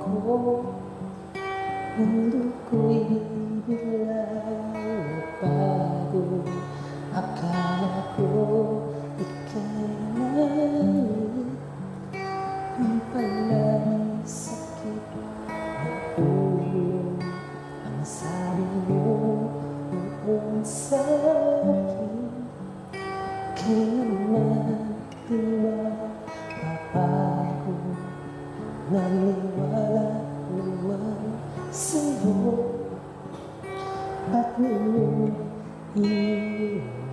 ko, mundo ko'y biglang nagbago. Akala ko ika'y nalit, yung pala'y sakit ng ulo. Ang sabi mo noon sa akin, kailanman di mapapago. Naniwala naman sa'yo, ba't mo iniwan?